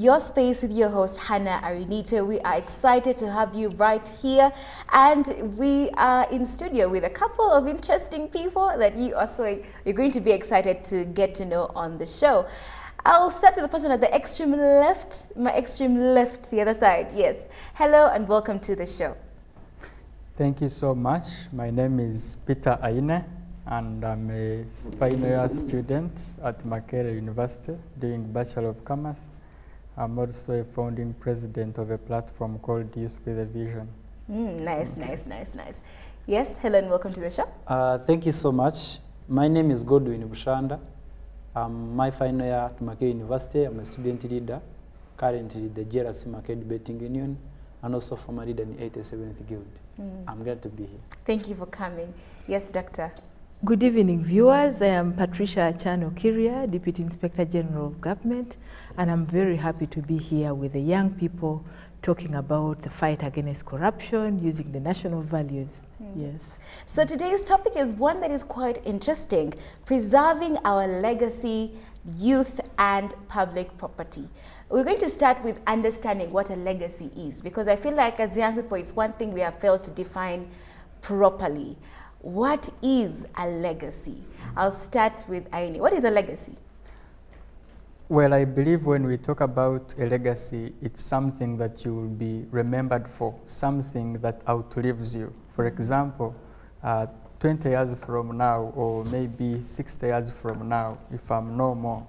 your space with your host, Hannah Arinito. We are excited to have you right here. And we are in studio with a couple of interesting people that you're going to be excited to get to know on the show. I'll start with the person at the extreme left, my extreme left, the other side. Yes. Hello and welcome to the show. Thank you so much. My name is Peter Aine, and I'm a final year student at Makerere University doing Bachelor of Commerce. I'm also a founding president of a platform called Youth with a Vision. Nice. Yes, hello and welcome to the show. Thank you so much. My name is Godwin Bushanda. I'm my final year at Makerere University. I'm a student leader, currently the JRC Makerere Betting Union, and also former leader in the 87th Guild. I'm glad to be here. Thank you for coming. Yes, Doctor. Good evening, viewers. I am Patricia Achano Kiria, Deputy Inspector General of Government, and I'm very happy to be here with the young people talking about the fight against corruption using the national values. Yes. So today's topic is one that is quite interesting: preserving our legacy, youth, and public property. We're going to start with understanding what a legacy is, because I feel like as young people, it's one thing we have failed to define properly. What is a legacy? I'll start with Aine. What is a legacy? Well, I believe when we talk about a legacy, it's something that you will be remembered for, something that outlives you. For example, 20 years from now, or maybe 60 years from now, if I'm no more,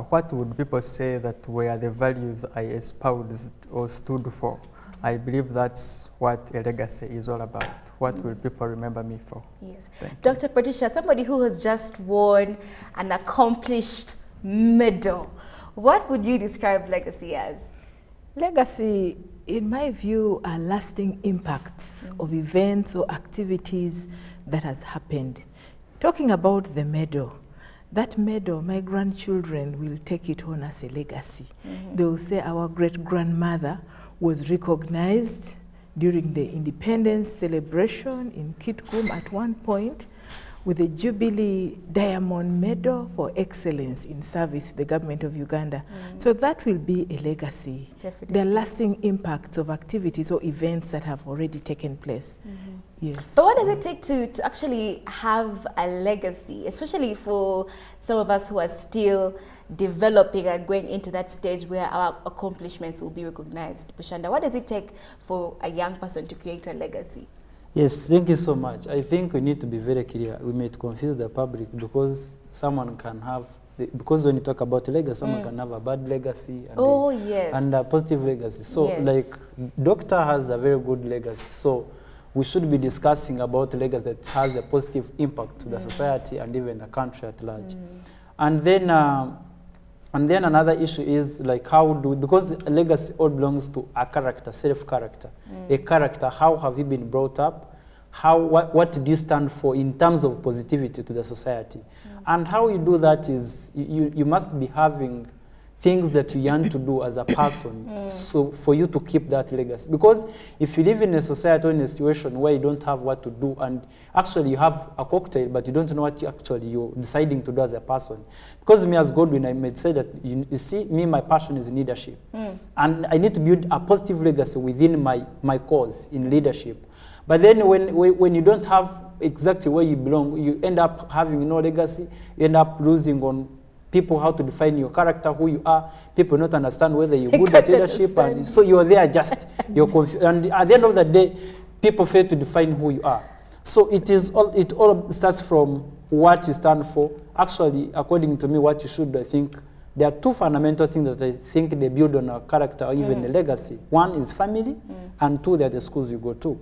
what would people say that were the values I espoused or stood for? I believe that's what a legacy is all about. What will people remember me for? Yes. Dr. Patricia, somebody who has just won an accomplished medal, what would you describe legacy as? Legacy, in my view, are lasting impacts of events or activities that has happened. Talking about the medal, that medal, my grandchildren will take it on as a legacy. They will say our great-grandmother was recognized during the independence celebration in Kitgum at one point with the Jubilee Diamond Medal for excellence in service to the government of Uganda. So that will be a legacy. Definitely. The lasting impacts of activities or events that have already taken place. Yes. But what does it take to actually have a legacy, especially for some of us who are still developing and going into that stage where our accomplishments will be recognized? Bushanda, what does it take for a young person to create a legacy? Yes, thank you so much. I think we need to be very clear. We may confuse the public because someone can have, because when you talk about legacy, someone can have a bad legacy and a positive legacy. So like Doctor has a very good legacy. So we should be discussing about legacy that has a positive impact to the society and even the country at large. And then another issue is like because a legacy all belongs to a character, self-character. A character, how have you been brought up? What do you stand for in terms of positivity to the society? And how you do that is you must be having things that you yearn to do as a person, so for you to keep that legacy. Because if you live in a society or in a situation where you don't have what to do, and actually you have a cocktail, but you don't know what you're deciding to do as a person. Because me as Godwin, I might say that, you see, my passion is leadership. And I need to build a positive legacy within my cause in leadership. But then when you don't have exactly where you belong, you end up having no legacy, you end up losing on people how to define your character, who you are. People not understand whether you're good at leadership, and so you're there just, you're confused. And at the end of the day, people fail to define who you are. So it all starts from what you stand for. Actually, according to me, what you should, I think, there are two fundamental things that I think they build on a character or even a legacy. One is family, and two, they're the schools you go to.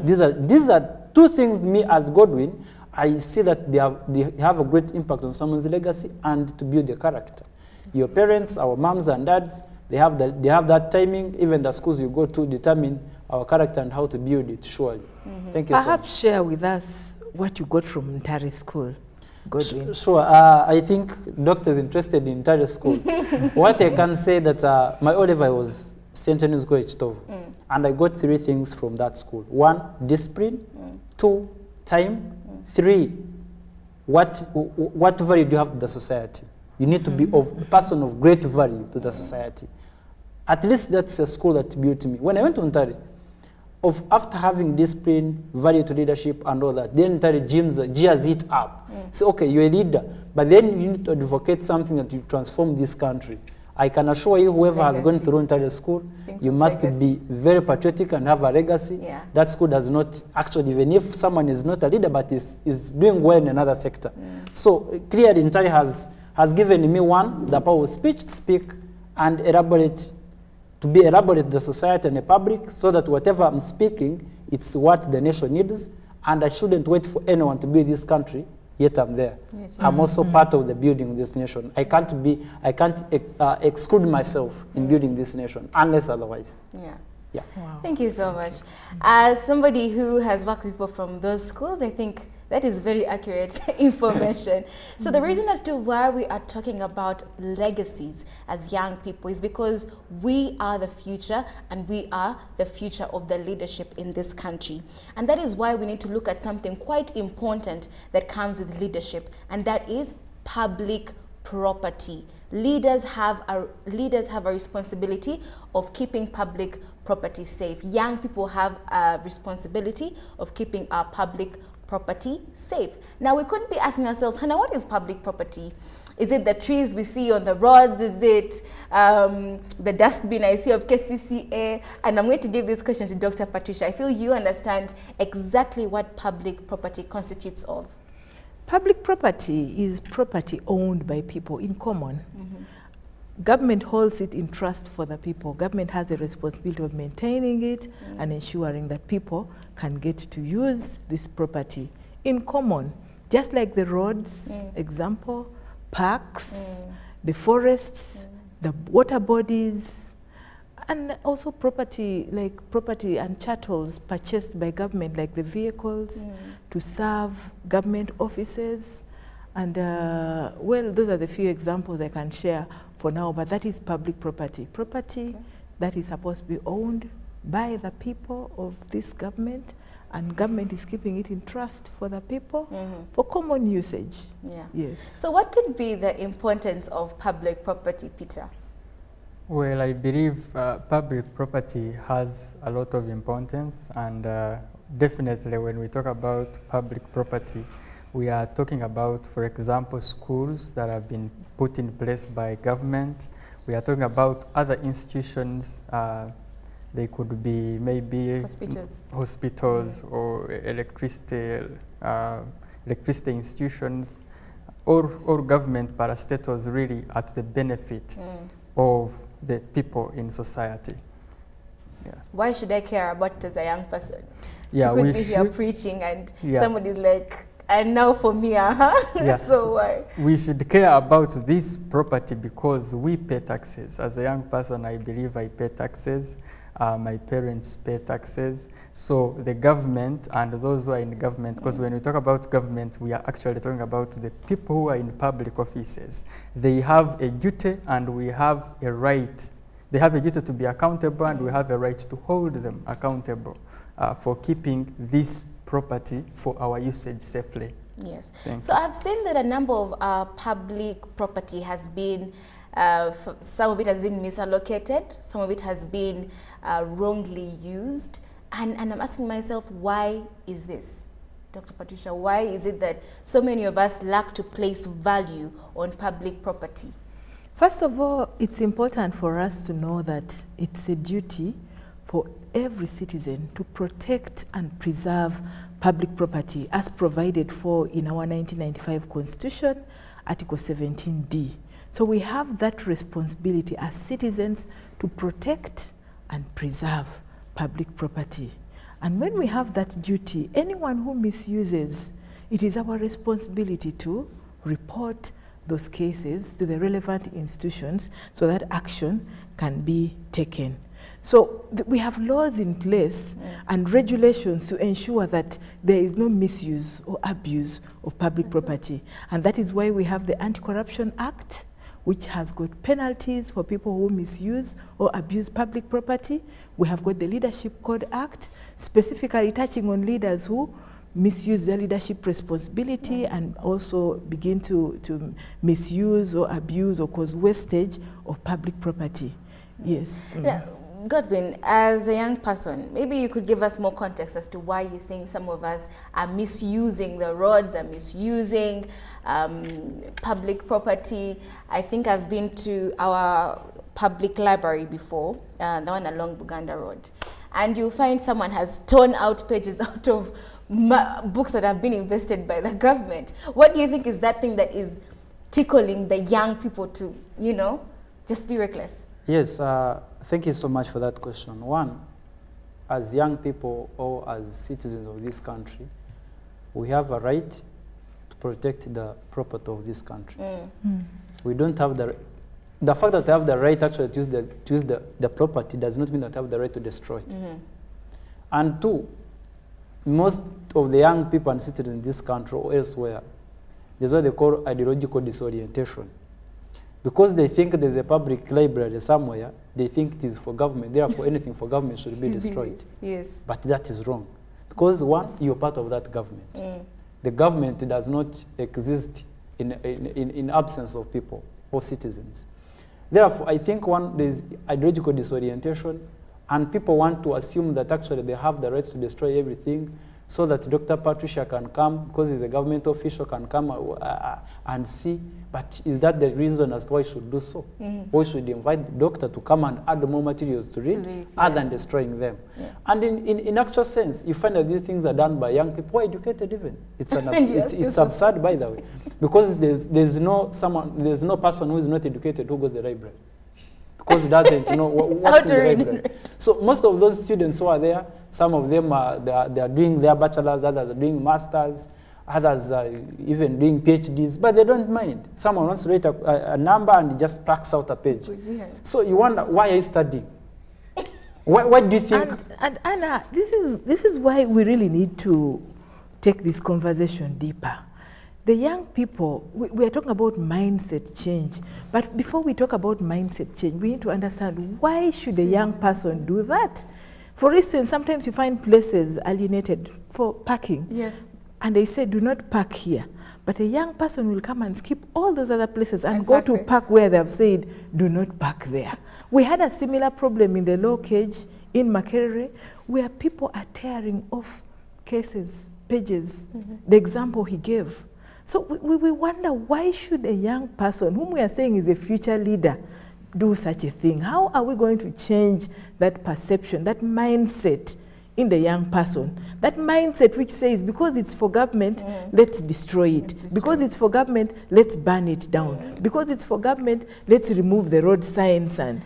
These are two things, me as Godwin, I see that they have a great impact on someone's legacy and to build their character. Your parents, our moms and dads, they have that timing. Even the schools you go to determine our character and how to build it, surely. Thank you so much. Perhaps share with us what you got from Ntare School, Godwin. Sure. I think Doctor is interested in Ntare School. What I can say that my O-level was St. Anne's College Tovu. And I got three things from that school. One, discipline. Two, time. Three, what value do you have to the society? You need to be a person of great value to the society. At least that's a school that built me. When I went to Ntare, after having discipline, value to leadership and all that, then Ntare gears it up. So, okay, you're a leader, but then you need to advocate something that you transform this country. I can assure you, whoever has gone through Ntare school, you must be very patriotic and have a legacy. Yeah. That school does not, actually, even if someone is not a leader, but is doing well in another sector. So clearly, Ntare has given me the power of speech to speak and elaborate, to be elaborate to the society and the public, so that whatever I'm speaking, it's what the nation needs, and I shouldn't wait for anyone to build this country, yet I'm there. Yes. I'm also part of the building of this nation. I can't exclude myself in building this nation, unless otherwise. Yeah. Yeah. Wow. Thank you so much. As somebody who has worked with people from those schools, I think that is very accurate information. So the reason as to why we are talking about legacies as young people is because we are the future, and we are the future of the leadership in this country. And that is why we need to look at something quite important that comes with leadership, and that is public property. Leaders have a responsibility of keeping public property safe. Young people have a responsibility of keeping our public property safe. Now, we could be asking ourselves, Hannah, what is public property? Is it the trees we see on the roads? Is it the dustbin I see of KCCA? And I'm going to give this question to Dr. Patricia. I feel you understand exactly what public property constitutes of. Public property is property owned by people in common. Government holds it in trust for the people. Government has a responsibility of maintaining it and ensuring that people can get to use this property in common. Just like the roads, example, parks, the forests, the water bodies, and also property, like property and chattels purchased by government, like the vehicles to serve government offices. And well, those are the few examples I can share for now, but that is public property. Property that is supposed to be owned by the people of this government, and government is keeping it in trust for the people for common usage. Yeah. Yes. So what could be the importance of public property, Peter? Well, I believe public property has a lot of importance, and definitely when we talk about public property, we are talking about, for example, schools that have been put in place by government. We are talking about other institutions. They could be maybe hospitals or electricity institutions, or government parastatals, really at the benefit of the people in society. Yeah. Why should I care about it as a young person? Yeah, you could be here preaching and somebody's like, and now for me, so why? We should care about this property because we pay taxes. As a young person, I believe I pay taxes. My parents pay taxes. So the government and those who are in government, because when we talk about government, we are actually talking about the people who are in public offices. They have a duty and we have a right. They have a duty to be accountable, and we have a right to hold them accountable for keeping this property for our usage safely. Yes. So I've seen that a number of public property has been, some of it has been misallocated, some of it has been wrongly used. And I'm asking myself, why is this? Dr. Patricia, why is it that so many of us lack to place value on public property? First of all, it's important for us to know that it's a duty for every citizen to protect and preserve public property as provided for in our 1995 Constitution, Article 17D. So we have that responsibility as citizens to protect and preserve public property. And when we have that duty, anyone who misuses, it is our responsibility to report those cases to the relevant institutions so that action can be taken. So we have laws in place and regulations to ensure that there is no misuse or abuse of public property. And that is why we have the Anti-Corruption Act, which has got penalties for people who misuse or abuse public property. We have got the Leadership Code Act, specifically touching on leaders who misuse their leadership responsibility and also begin to misuse or abuse or cause wastage of public property. Yes. Now, Godwin, as a young person, maybe you could give us more context as to why you think some of us are misusing the roads, are misusing public property. I think I've been to our public library before, the one along Buganda Road, and you'll find someone has torn out pages out of books that have been invested by the government. What do you think is that thing that is tickling the young people to, you know, just be reckless? Yes, thank you so much for that question. One, as young people or as citizens of this country, we have a right to protect the property of this country. We don't have the fact that we have the right actually to use the property does not mean that we have the right to destroy. And two, most of the young people and citizens in this country or elsewhere, there's what they call ideological disorientation. Because they think there's a public library somewhere, they think it is for government, therefore anything for government should be destroyed. Yes. But that is wrong. Because one, you're part of that government. The government does not exist in absence of people or citizens. Therefore, I think one, there's ideological disorientation, and people want to assume that actually they have the rights to destroy everything so that Dr. Patricia can come, because he's a government official, can come and see. But is that the reason as to why we should do so? Or should invite the doctor to come and add more materials to read, other than destroying them? And in actual sense, you find that these things are done by young people who are educated even. It's an it's absurd, by the way, because there's no person who is not educated who goes to the library, because he doesn't know what's in the library. So most of those students who are there, some of them they are doing their bachelors, others are doing masters, others are even doing PhDs, but they don't mind. Someone wants to write a number and he just plucks out a page. So you wonder, why are you studying? What do you think? And Anna, this is why we really need to take this conversation deeper. The young people, we are talking about mindset change. But before we talk about mindset change, we need to understand, why should a young person do that? For instance, sometimes you find places alienated for parking. Yes. And they say, do not park here. But a young person will come and skip all those other places and go to park where they have said, do not park there. We had a similar problem in the Low Cage in Makerere, where people are tearing off cases, pages, the example he gave. So we wonder, why should a young person, whom we are saying is a future leader, do such a thing? How are we going to change that perception, that mindset in the young person? That mindset which says, because it's for government, let's destroy it. Because it's for government, let's burn it down. Because it's for government, let's remove the road signs. And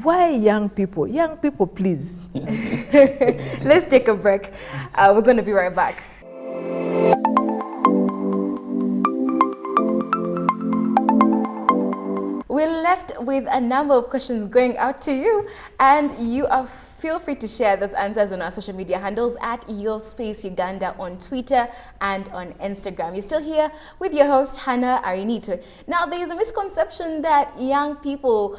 why young people? Young people, please. Let's take a break. We're going to be right back. We're left with a number of questions going out to you, and you are feel free to share those answers on our social media handles at YourSpaceUganda on Twitter and on Instagram. You're still here with your host, Hannah Arinito. Now, there is a misconception that young people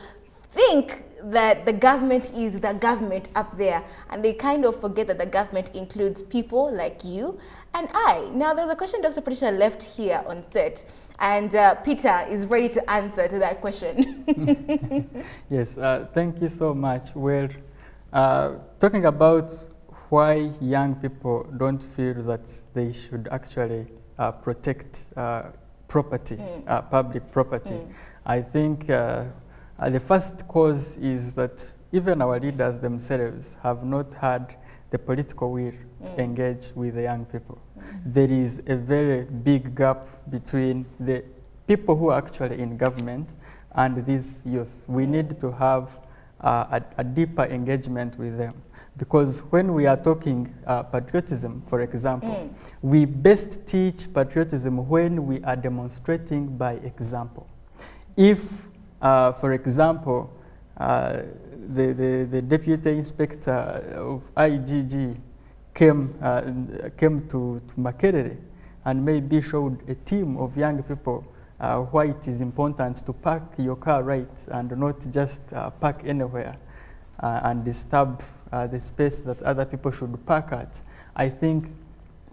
think that the government is the government up there, and they kind of forget that the government includes people like you and I. Now, there's a question Dr. Patricia left here on set, and Peter is ready to answer to that question. Yes, thank you so much. Well, talking about why young people don't feel that they should actually protect property, public property, I think the first cause is that even our leaders themselves have not had the political will engage with the young people. There is a very big gap between the people who are actually in government and these youth. We need to have a deeper engagement with them, because when we are talking patriotism, for example, we best teach patriotism when we are demonstrating by example. If, for example, the deputy inspector of IGG came to Makerere and maybe showed a team of young people why it is important to park your car right and not just park anywhere and disturb the space that other people should park at, I think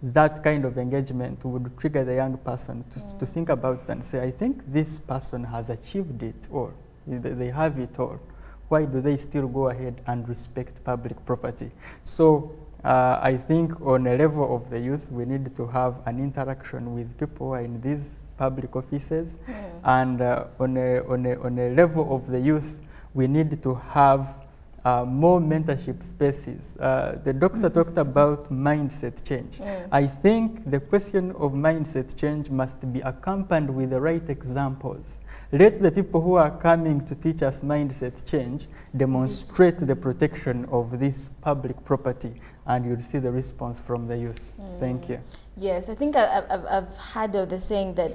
that kind of engagement would trigger the young person to think about it and say, I think this person has achieved it, or they have it all. why do they still go ahead and respect public property? So I think on a level of the youth, we need to have an interaction with people in these public offices, and on a level of the youth, we need to have more mentorship spaces. The doctor talked about mindset change. I think the question of mindset change must be accompanied with the right examples. Let the people who are coming to teach us mindset change demonstrate the protection of this public property, and you'll see the response from the youth. Thank you. Yes, I think I've heard of the saying that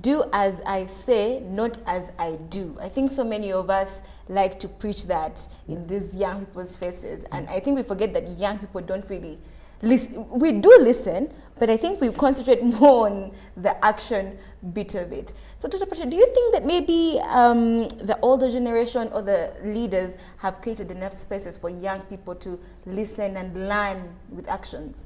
do as I say, not as I do. I think so many of us like to preach that in these young people's faces, and I think we forget that young people don't really listen. We do listen, but I think we concentrate more on the action bit of it. So Dr. Patricia, do you think that maybe the older generation or the leaders have created enough spaces for young people to listen and learn with actions?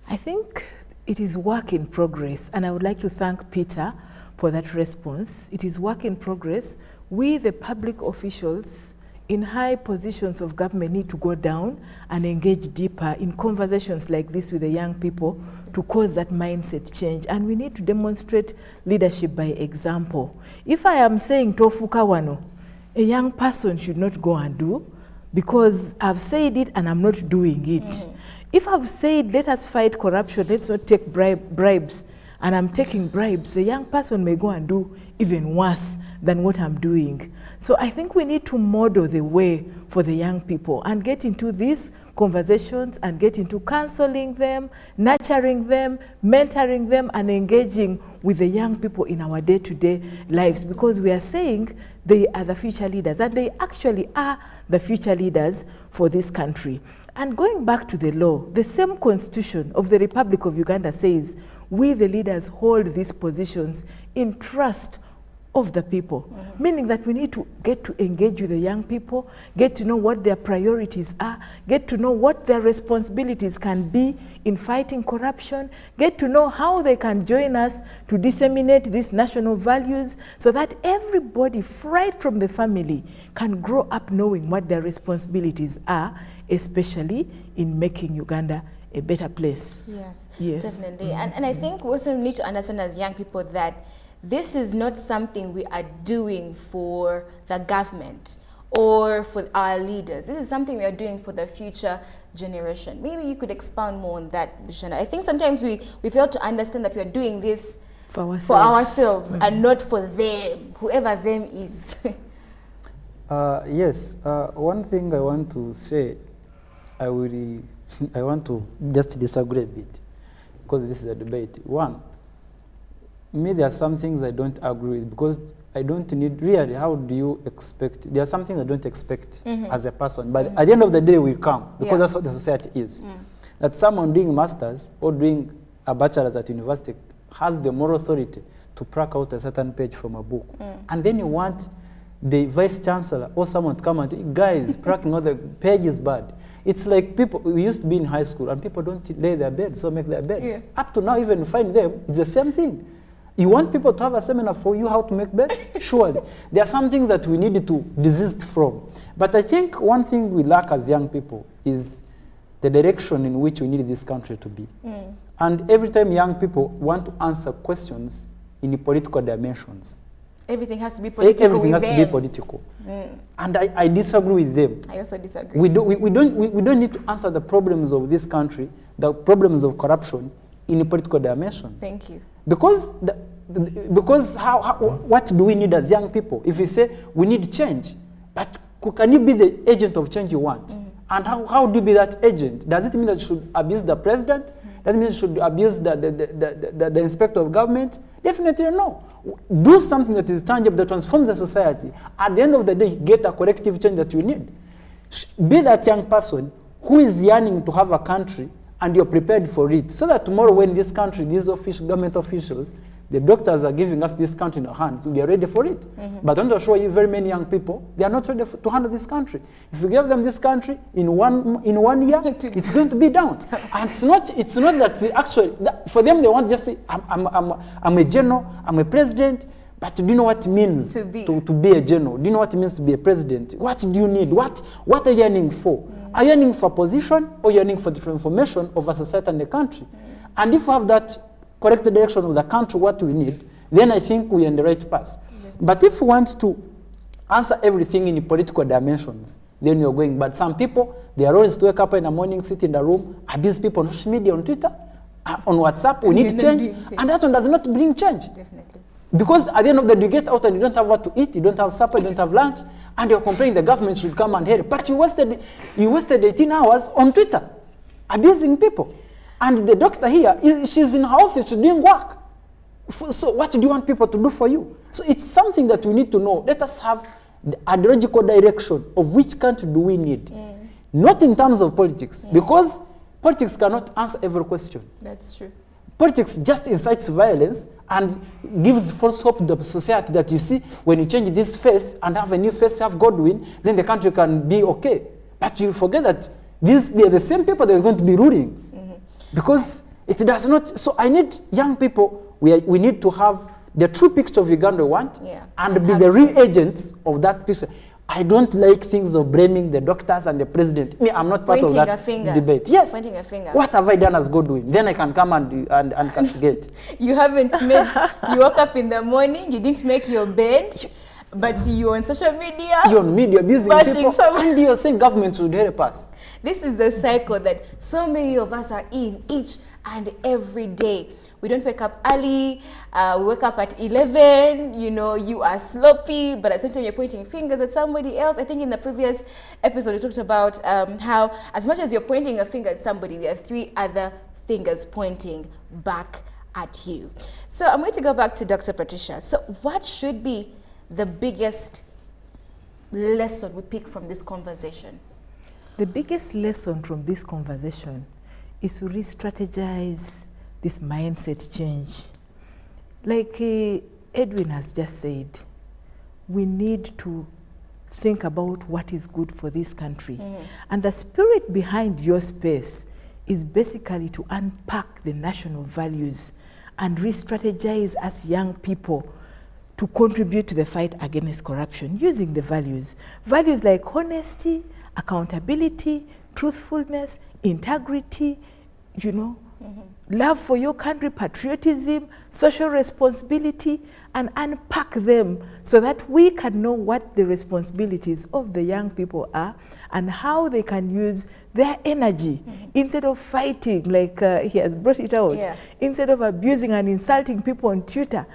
I think it is work in progress, and I would like to thank Peter for that response. It is work in progress. We, the public officials in high positions of government, need to go down and engage deeper in conversations like this with the young people to cause that mindset change. And we need to demonstrate leadership by example. If I am saying tofuka wano, a young person should not go and do, because I've said it and I'm not doing it. If I've said, let us fight corruption, let's not take bribes, and I'm taking bribes, a young person may go and do even worse than what I'm doing. So I think we need to model the way for the young people and get into these conversations and get into counseling them, nurturing them, mentoring them, and engaging with the young people in our day-to-day lives, because we are saying they are the future leaders, and they actually are the future leaders for this country. And going back to the law, the same constitution of the Republic of Uganda says we, the leaders, hold these positions in trust of the people, meaning that we need to get to engage with the young people, get to know what their priorities are, get to know what their responsibilities can be in fighting corruption, get to know how they can join us to disseminate these national values, so that everybody right from the family can grow up knowing what their responsibilities are, especially in making Uganda a better place. Yes, yes. Definitely. And I think we also need to understand as young people that this is not something we are doing for the government or for our leaders. This is something we are doing for the future generation. Maybe you could expound more on that, Bishana. I think sometimes we fail to understand that we are doing this for ourselves and not for them, whoever them is. Yes, one thing I want to say, I want to just disagree a bit, because this is a debate. One, me, there are some things I don't agree with, because I don't need, really, how do you expect, there are some things I don't expect as a person, but at the end of the day will come, because that's what the society is. That someone doing masters or doing a bachelor's at university has the moral authority to pluck out a certain page from a book. And then you want the vice chancellor or someone to come and say, guys, plucking out the page is bad. It's like people, we used to be in high school and people don't lay their beds, so make their beds. Up to now, even find them, it's the same thing. You want people to have a seminar for you how to make beds? Surely. There are some things that we need to desist from. But I think one thing we lack as young people is the direction in which we need this country to be. And every time young people want to answer questions in the political dimensions, everything has to be political. Everything has to be political. And I disagree with them. I also disagree. We don't need to answer the problems of this country, the problems of corruption, in the political dimensions. Thank you. Because what do we need as young people? If we say we need change, but can you be the agent of change you want? And how do you be that agent? Does it mean that you should abuse the president? Does it mean you should abuse the inspector of government? Definitely no. Do something that is tangible, that transforms the society. At the end of the day, get a collective change that you need. Be that young person who is yearning to have a country, and you're prepared for it, so that tomorrow when this country, these government officials, the doctors are giving us this country in our hands, we are ready for it. But I want to assure you, very many young people, they are not ready to handle this country. If you give them this country in one year, it's going to be down. And it's not that they actually, for them they want just say, I'm a general, I'm a president, But do you know what it means to be a general? Do you know what it means to be a president? What do you need? What are you yearning for? Are you yearning for position, or yearning for the transformation of a society and a country? And if we have that correct direction of the country, what we need, then I think we're in the right path. But if we want to answer everything in political dimensions, then you're going bad. Some people, they are always to wake up in the morning, sit in the room, abuse people on social media, on Twitter, on WhatsApp. We need change. And that one does not bring change. Definitely. Because at the end of the day, you get out and you don't have what to eat, you don't have supper, you don't have lunch, and you're complaining the government should come and help. But you wasted 18 hours on Twitter, abusing people. And the doctor here, she's in her office, she's doing work. So what do you want people to do for you? So it's something that we need to know. Let us have the ideological direction of which country do we need. Not in terms of politics, because politics cannot answer every question. That's true. Politics just incites violence and gives false hope to the society that you see when you change this face and have a new face, have Godwin, then the country can be okay. But you forget that they are the same people that are going to be ruling. Because it does not. So I need young people, we need to have the true picture of Uganda we want, and be the real agents of that picture. I don't like things of blaming the doctors and the president. Me, I'm not part of that debate. Yes. Pointing a finger. What have I done as Godwin? Then I can come and castigate. You haven't made, you woke up in the morning, you didn't make your bed, but you're on social media. You're on media abusing people, and you're saying government should help us. This is the cycle that so many of us are in each and every day. We don't wake up early, we wake up at 11, you know, you are sloppy, but at the same time you're pointing fingers at somebody else. I think in the previous episode we talked about how as much as you're pointing a finger at somebody, there are 3 other fingers pointing back at you. So I'm going to go back to Dr. Patricia. So what should be the biggest lesson we pick from this conversation? The biggest lesson from this conversation is to re-strategize this mindset change. Like Edwin has just said, we need to think about what is good for this country. And the spirit behind your space is basically to unpack the national values and re-strategize as young people to contribute to the fight against corruption using the values. Values like honesty, accountability, truthfulness, integrity, you know, love for your country, patriotism, social responsibility, and unpack them so that we can know what the responsibilities of the young people are and how they can use their energy instead of fighting, like he has brought it out, instead of abusing and insulting people on Twitter,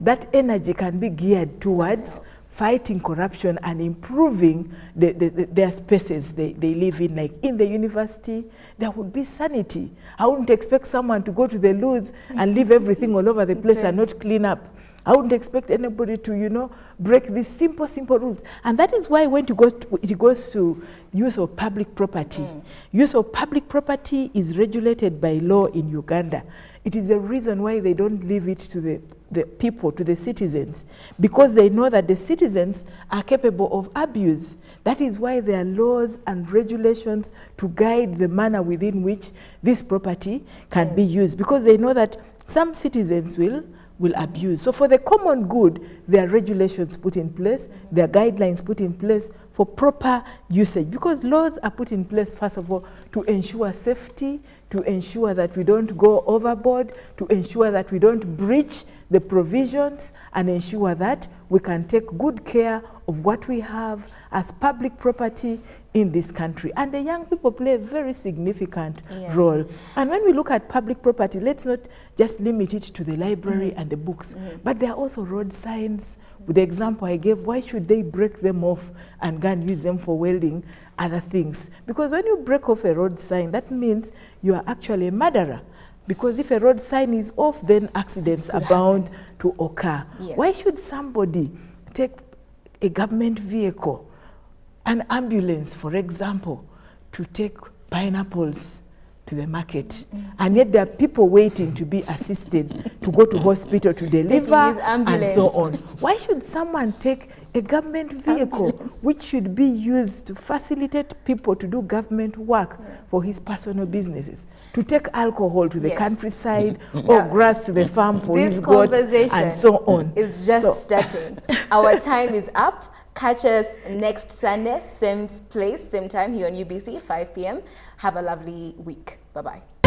that energy can be geared towards fighting corruption and improving their spaces they live in. Like in the university, there would be sanity. I wouldn't expect someone to go to the loos and leave everything all over the place and not clean up. I wouldn't expect anybody to, you know, break these simple rules. And that is why when it goes to use of public property, use of public property is regulated by law in Uganda. It is a reason why they don't leave it to the people, to the citizens, because they know that the citizens are capable of abuse. That is why there are laws and regulations to guide the manner within which this property can be used, because they know that some citizens will abuse. So for the common good, there are regulations put in place, there are guidelines put in place for proper usage, because laws are put in place, first of all, to ensure safety, to ensure that we don't go overboard, to ensure that we don't breach the provisions, and ensure that we can take good care of what we have as public property in this country. And the young people play a very significant role. And when we look at public property, let's not just limit it to the library and the books, but there are also road signs. With the example I gave, why should they break them off and go and use them for welding other things? Because when you break off a road sign, that means you are actually a murderer. Because if a road sign is off, then accidents are bound to occur. Why should somebody take a government vehicle, an ambulance, for example, to take pineapples to the market, and yet there are people waiting to be assisted to go to hospital to deliver and so on? Why should someone take a government vehicle which should be used to facilitate people to do government work for his personal businesses, to take alcohol to the countryside or grass to the farm for his goats and so on. It's just starting. Our time is up. Catch us next Sunday, same place, same time here on UBC, 5 p.m. Have a lovely week. Bye-bye.